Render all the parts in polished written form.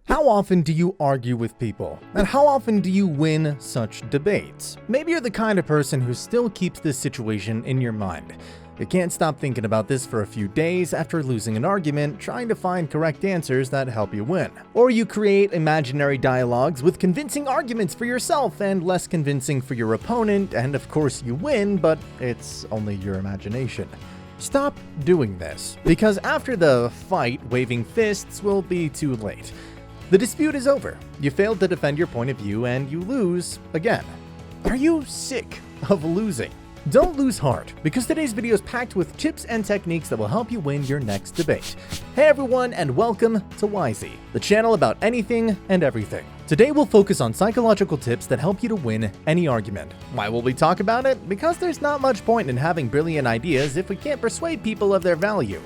How often do you argue with people? And how often do you win such debates? Maybe you're the kind of person who still keeps this situation in your mind. You can't stop thinking about this for a few days after losing an argument, trying to find correct answers that help you win. Or you create imaginary dialogues with convincing arguments for yourself and less convincing for your opponent, and of course you win, but it's only your imagination. Stop doing this, because after the fight, waving fists will be too late. The dispute is over. You failed to defend your point of view and you lose again. Are you sick of losing? Don't lose heart, because today's video is packed with tips and techniques that will help you win your next debate. Hey everyone, and welcome to Wisey, the channel about anything and everything. Today we'll focus on psychological tips that help you to win any argument. Why will we talk about it? Because there's not much point in having brilliant ideas if we can't persuade people of their value.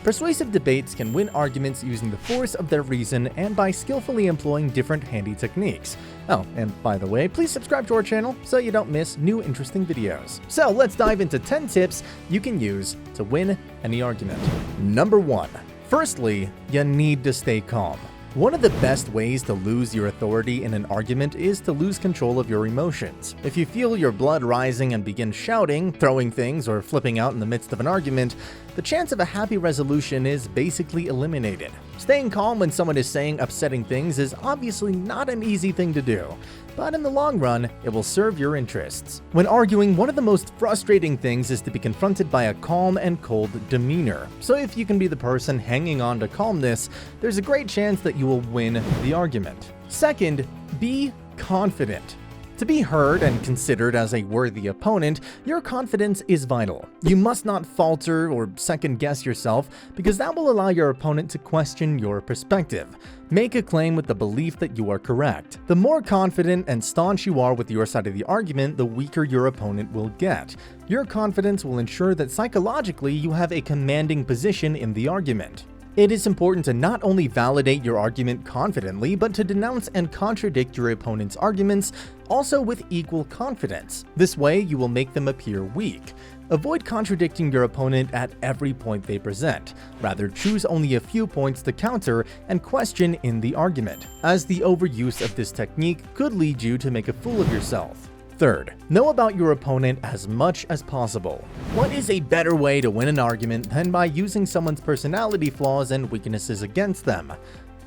Persuasive debates can win arguments using the force of their reason and by skillfully employing different handy techniques. Oh, and by the way, please subscribe to our channel so you don't miss new interesting videos. So let's dive into 10 tips you can use to win any argument. Number 1. Firstly, you need to stay calm. One of the best ways to lose your authority in an argument is to lose control of your emotions. If you feel your blood rising and begin shouting, throwing things, or flipping out in the midst of an argument, the chance of a happy resolution is basically eliminated. Staying calm when someone is saying upsetting things is obviously not an easy thing to do, but in the long run, it will serve your interests. When arguing, one of the most frustrating things is to be confronted by a calm and cold demeanor. So if you can be the person hanging on to calmness, there's a great chance that you will win the argument. Second, be confident. To be heard and considered as a worthy opponent, your confidence is vital. You must not falter or second-guess yourself, because that will allow your opponent to question your perspective. Make a claim with the belief that you are correct. The more confident and staunch you are with your side of the argument, the weaker your opponent will get. Your confidence will ensure that psychologically you have a commanding position in the argument. It is important to not only validate your argument confidently, but to denounce and contradict your opponent's arguments also with equal confidence. This way, you will make them appear weak. Avoid contradicting your opponent at every point they present. Rather, choose only a few points to counter and question in the argument, as the overuse of this technique could lead you to make a fool of yourself. Third, know about your opponent as much as possible. What is a better way to win an argument than by using someone's personality flaws and weaknesses against them?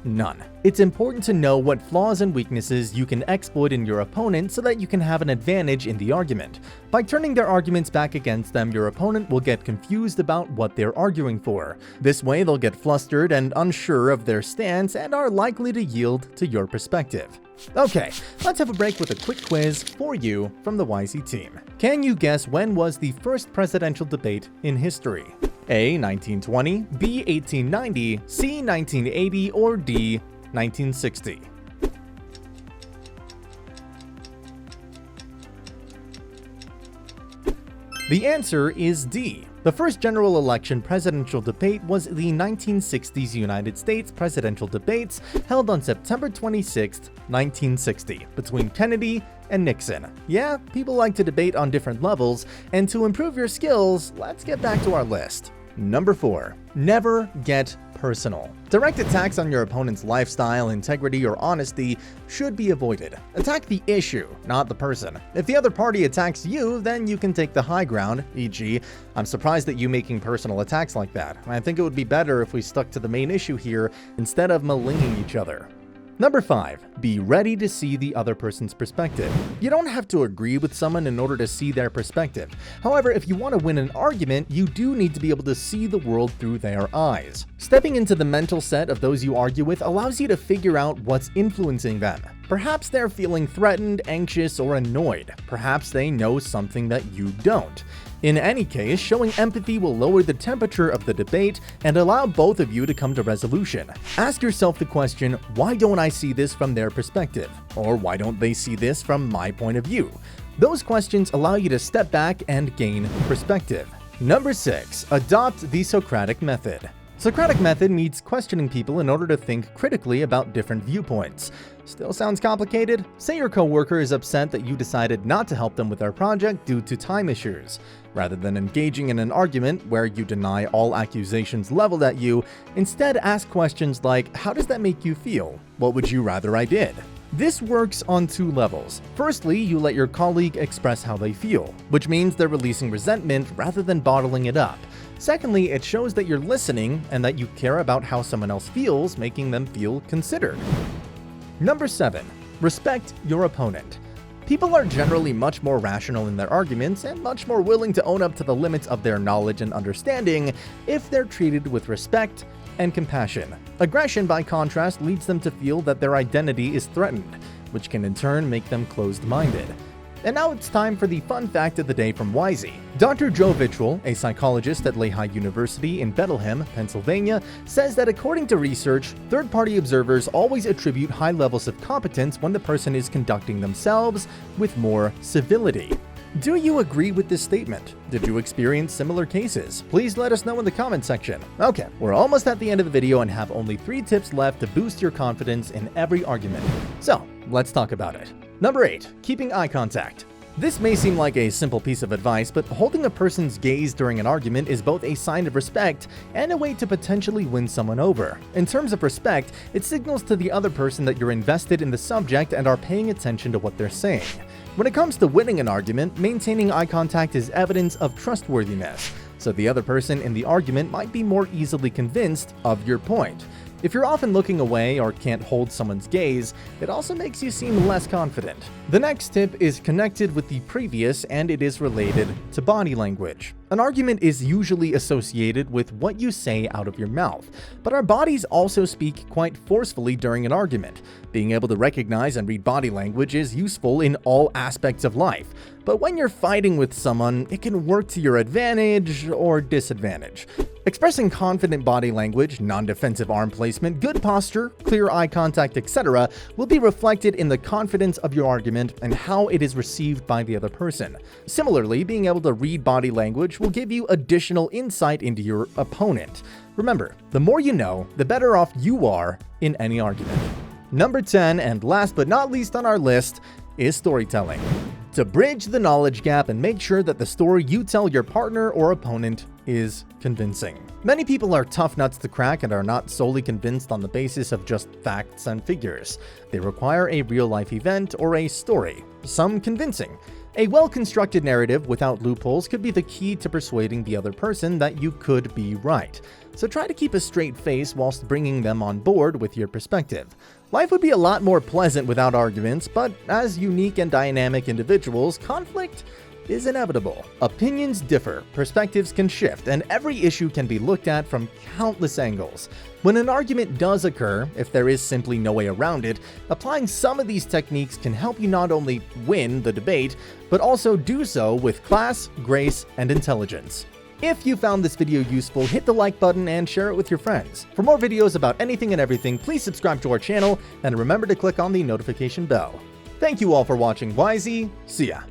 None. It's important to know what flaws and weaknesses you can exploit in your opponent so that you can have an advantage in the argument. By turning their arguments back against them, your opponent will get confused about what they're arguing for. This way, they'll get flustered and unsure of their stance and are likely to yield to your perspective. Okay, let's have a break with a quick quiz for you from the Wisey team. Can you guess when was the first presidential debate in history? A. 1920, B. 1890, C. 1980, or D. 1960? The answer is D. The first general election presidential debate was the 1960s United States presidential debates held on September 26, 1960, between Kennedy and Nixon. Yeah, people like to debate on different levels, and to improve your skills, let's get back to our list. Number 4. Never get personal. Direct attacks on your opponent's lifestyle, integrity, or honesty should be avoided. Attack the issue, not the person. If the other party attacks you, then you can take the high ground, e.g., I'm surprised at you making personal attacks like that. I think it would be better if we stuck to the main issue here instead of maligning each other. Number 5. Be ready to see the other person's perspective. You don't have to agree with someone in order to see their perspective. However, if you want to win an argument, you do need to be able to see the world through their eyes. Stepping into the mental set of those you argue with allows you to figure out what's influencing them. Perhaps they're feeling threatened, anxious, or annoyed. Perhaps they know something that you don't. In any case, showing empathy will lower the temperature of the debate and allow both of you to come to resolution. Ask yourself the question, why don't I see this from their perspective? Or why don't they see this from my point of view? Those questions allow you to step back and gain perspective. Number 6. Adopt the Socratic method. Socratic method needs questioning people in order to think critically about different viewpoints. Still sounds complicated? Say your coworker is upset that you decided not to help them with their project due to time issues. Rather than engaging in an argument where you deny all accusations leveled at you, instead ask questions like, how does that make you feel? What would you rather I did? This works on two levels. Firstly, you let your colleague express how they feel, which means they're releasing resentment rather than bottling it up. Secondly, it shows that you're listening and that you care about how someone else feels, making them feel considered. Number 7. Respect your opponent. People are generally much more rational in their arguments and much more willing to own up to the limits of their knowledge and understanding if they're treated with respect and compassion. Aggression, by contrast, leads them to feel that their identity is threatened, which can in turn make them closed-minded. And now it's time for the fun fact of the day from Wisey. Dr. Joe Vitchell, a psychologist at Lehigh University in Bethlehem, Pennsylvania, says that according to research, third-party observers always attribute high levels of competence when the person is conducting themselves with more civility. Do you agree with this statement? Did you experience similar cases? Please let us know in the comment section. Okay, we're almost at the end of the video and have only 3 tips left to boost your confidence in every argument. So, let's talk about it. Number 8. Keeping eye contact. This may seem like a simple piece of advice, but holding a person's gaze during an argument is both a sign of respect and a way to potentially win someone over. In terms of respect, it signals to the other person that you're invested in the subject and are paying attention to what they're saying. When it comes to winning an argument, maintaining eye contact is evidence of trustworthiness, so the other person in the argument might be more easily convinced of your point. If you're often looking away or can't hold someone's gaze, it also makes you seem less confident. The next tip is connected with the previous, and it is related to body language. An argument is usually associated with what you say out of your mouth, but our bodies also speak quite forcefully during an argument. Being able to recognize and read body language is useful in all aspects of life, but when you're fighting with someone, it can work to your advantage or disadvantage. Expressing confident body language, non-defensive arm placement, good posture, clear eye contact, etc. will be reflected in the confidence of your argument and how it is received by the other person. Similarly, being able to read body language will give you additional insight into your opponent. Remember, the more you know, the better off you are in any argument. Number 10, and last but not least on our list, is storytelling. To bridge the knowledge gap and make sure that the story you tell your partner or opponent is convincing. Many people are tough nuts to crack and are not solely convinced on the basis of just facts and figures. They require a real-life event or a story, some convincing. A well-constructed narrative without loopholes could be the key to persuading the other person that you could be right. So try to keep a straight face whilst bringing them on board with your perspective. Life would be a lot more pleasant without arguments, but as unique and dynamic individuals, conflict is inevitable. Opinions differ, perspectives can shift, and every issue can be looked at from countless angles. When an argument does occur, if there is simply no way around it, applying some of these techniques can help you not only win the debate, but also do so with class, grace, and intelligence. If you found this video useful, hit the like button and share it with your friends. For more videos about anything and everything, please subscribe to our channel and remember to click on the notification bell. Thank you all for watching Wisey. See ya.